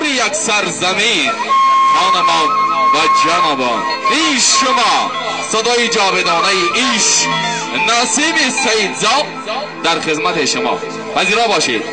نور یک سرزمین. خانمان و جنابان، این شما صدای جاودانه عشق نسیم سیدزاد در خدمت شما. پذیرا باشید.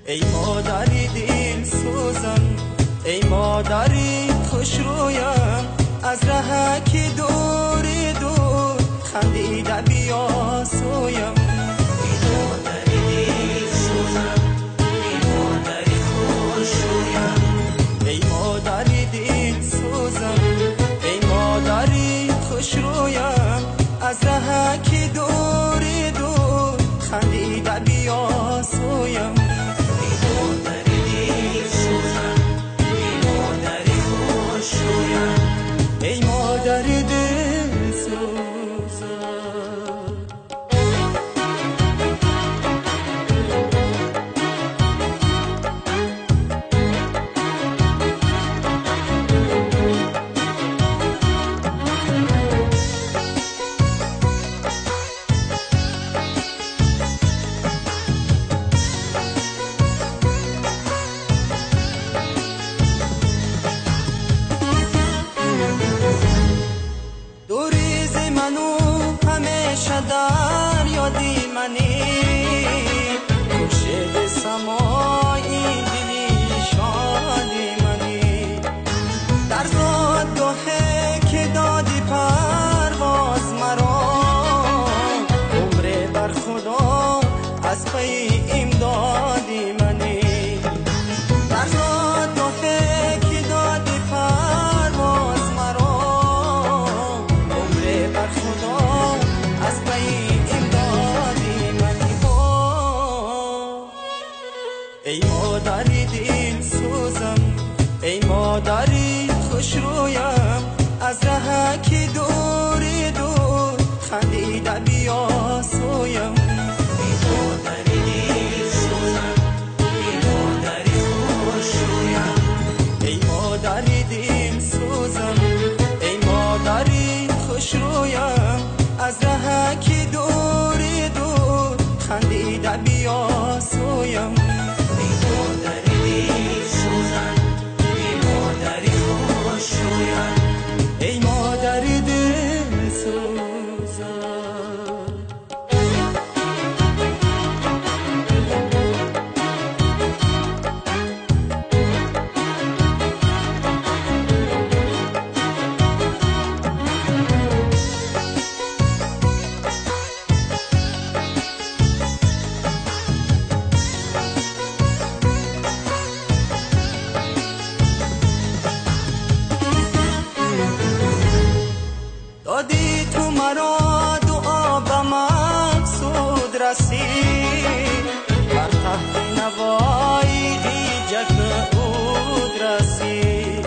ای مادری دل سوزم، ای مادری خوش رویم، از ره که دور دور خندیده بیا سویم. ای مادری دل سوزم، ای مادری خوش رویم، ای مادری دل سوزم، ای مادری خوش رویم، از ره که دور دور خندیده بیا سویم. ای مادر دل سوزم. در یادی منی خوشید سمایی دلی شادی منی، در زادگاهی که دادی پرواز مرا، عمر بر خدا از پی امدادی منی، در زادگاهی که دادی پرواز مرا، عمر بر خدا از پی امدادی منی. ای مادری دل سوزم، ای مادری خوش رویم، از ره که دور دور خندیده بیا سویم. ای مادری دل سوزم، ای مادری خوش رویم، ای مادری دل سوزم، ای مادری خوش رویم، از ره که دور دور خندیده بیا سویم. ای مادری دل سوزم، ای مادری خوش رویم، ای مادری دل سوزم. دادی تو مرا دعا به مقصود رسید، بر تحت نوایی جگن عود رسید،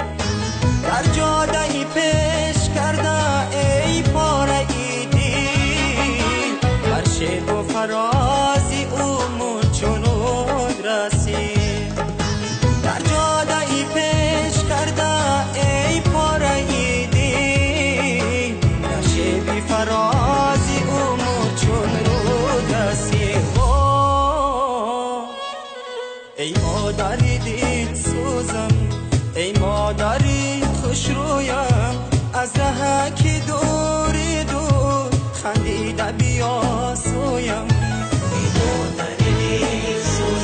در جاده پیش کرده ای پاره ای دید، بر شیب و فرازی او چنود رسید، در جاده پیش کرده ای پاره ای بی فرازی امور چون رو دستی. ای مادری دل سوزم، ای مادری خوش رویم، از ره که دور دور خندیده بیا سویم. ای مادری دل سوزم،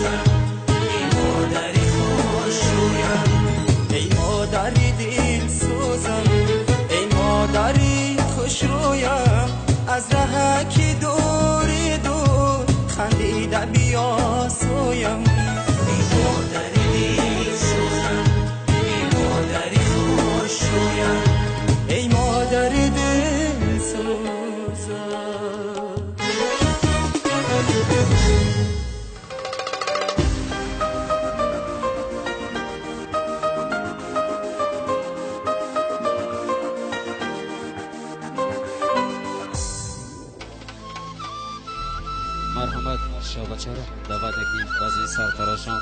شابچه را دعوت کنیم بعضی سرتراشان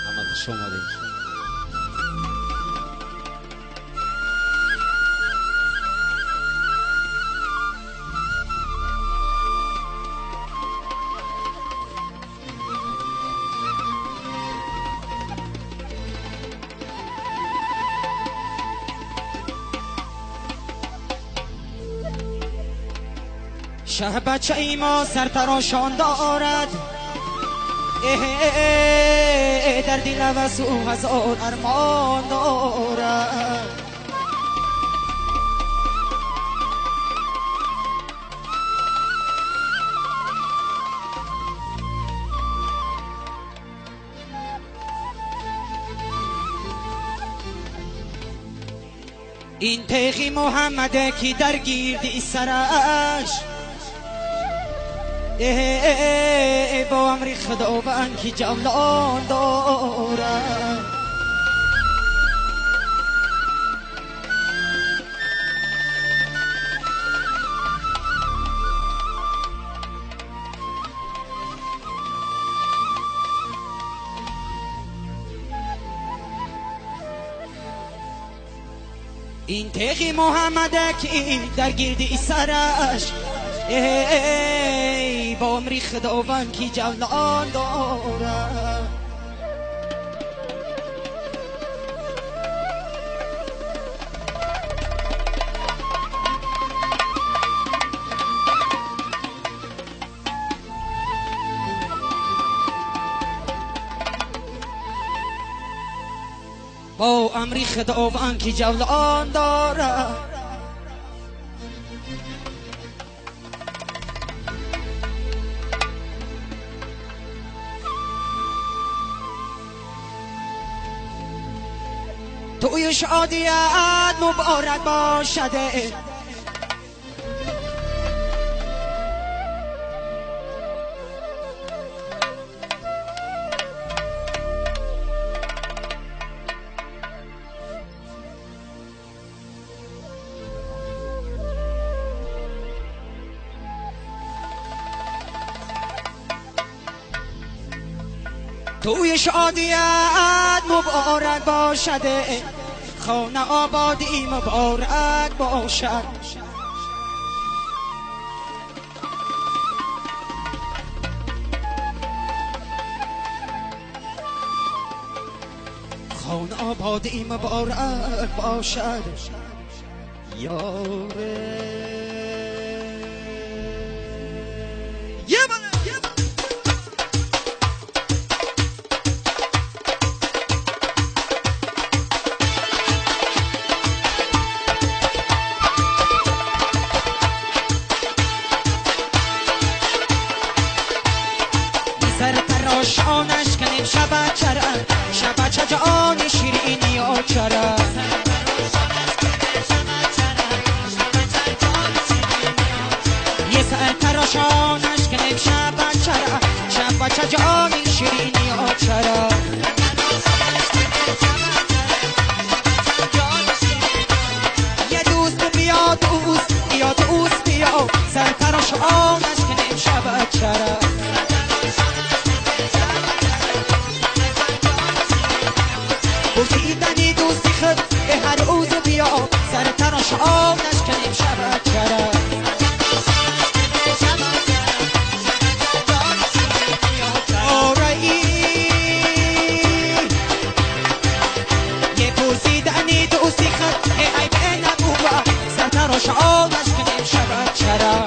آمد خوش آمدید. شه بچه ای ما سرتراشان دارد در دل و او هزار ارمان دارد. این تیغی محمده کی در گیردی سرش با امری خداوند کی جولان دارد. این تیغی محمده کی در گیردی سرش با امری خداوند کی جولان دارد. با امری خداوند کی جولان دارد. توی شادیت مبارک باشده توی شادیت مبارک باشده خانه آبادی مبارک باشد. خانه آبادی مبارک باشد یاره. سرتراشانش کنیم شبچه را شبچه جان شیرینی و چرا. یه سرتراشانش کنیم شبچه را شبچه جان شیرینی و چرا. یه دوست بیا دوست بیا دوست بیا سرتراشانش کنیم شبچه را. بوسیدنی دوستی خود به هر روز بیا سرتراش آنش کنیم شبچه را. آرایی یه بوسیدنی دوستی خود به ای به نبوبا سرتراش آنش کنیم شبچه را.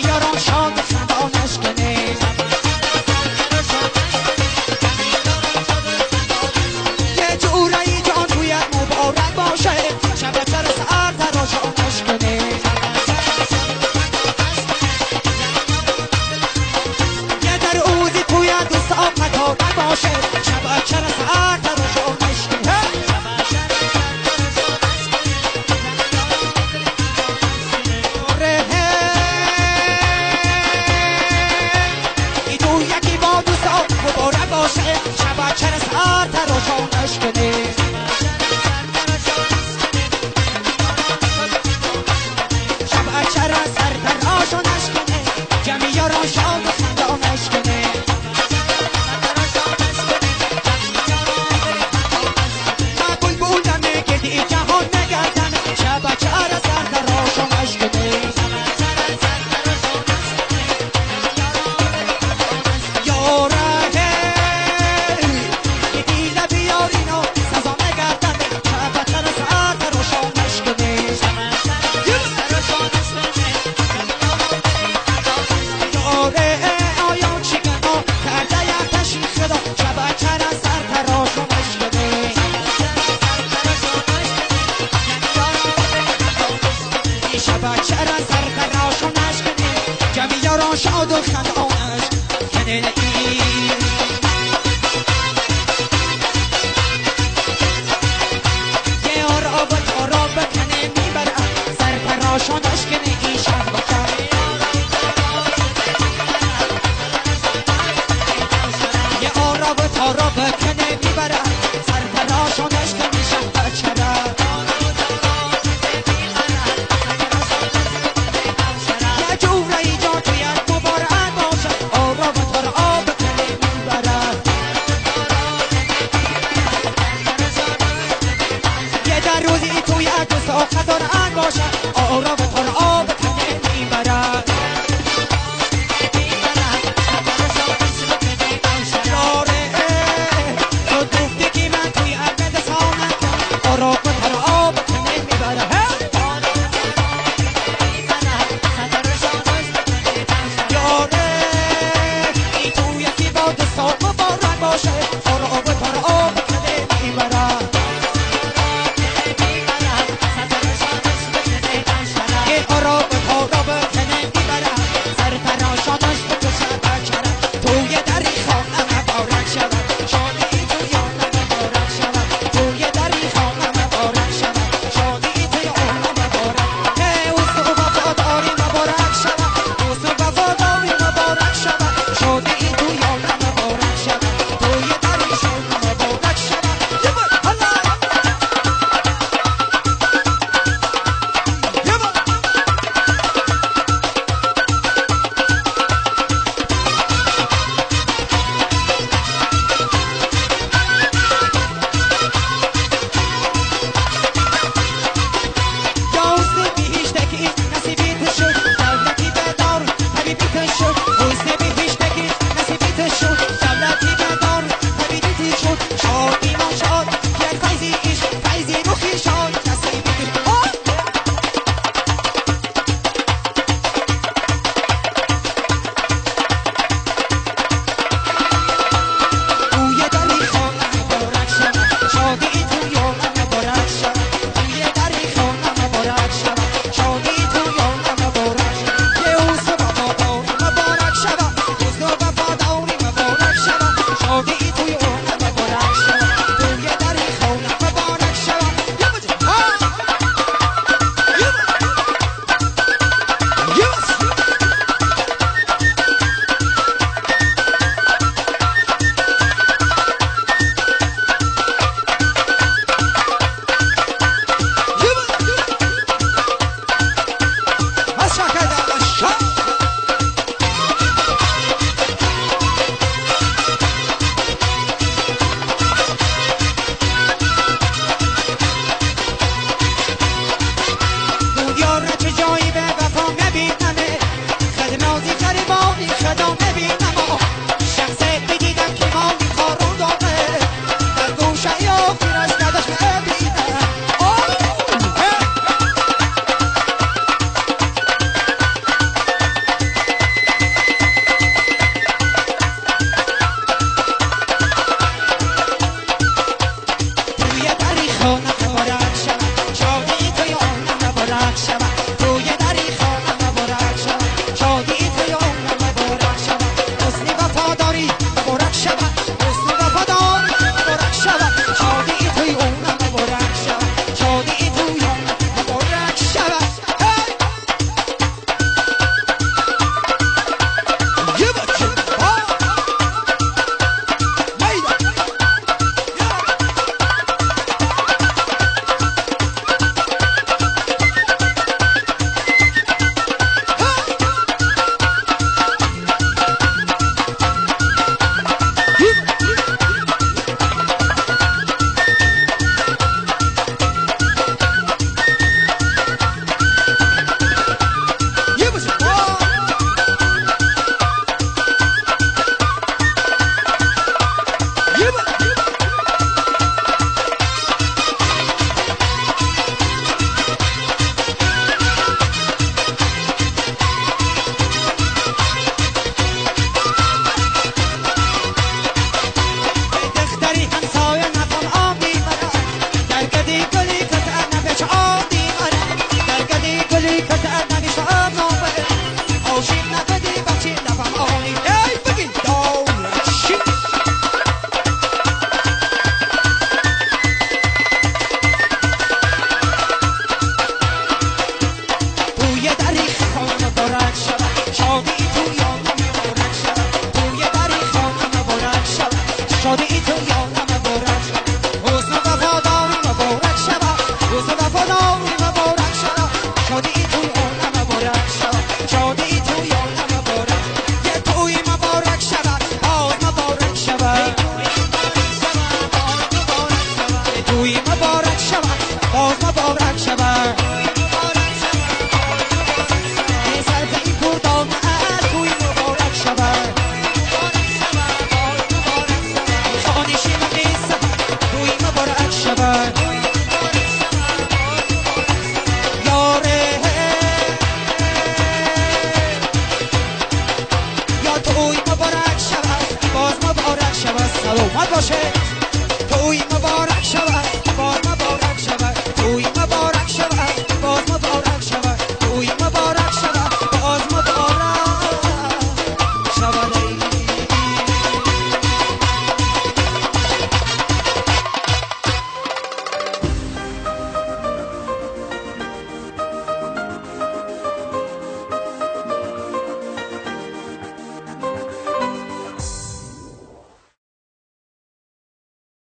یاران شاد خندانش کنه یه جورایی جان تویت مبارک باشه شب چر سر تراشانش کنه یه در اوزی تویت دوست آفتارک باشه شب چر سر تراشانش کنه شب چر سر تراشانش کنه شب چر سر تراشانش کنه جمعی یاران شاد و خندانش کنه قبول بودمه که دی جهان نگردم شب چر سر تراشانش کنه شاد و خندانش کنه یه آراب و تاراب کنه میبره سر تراشانش کنه این شب بکن یه آراب و تاراب کنه میبره سر تراشانش کنه شب بچره یه جورایی جا تویت مبارک باشه باشه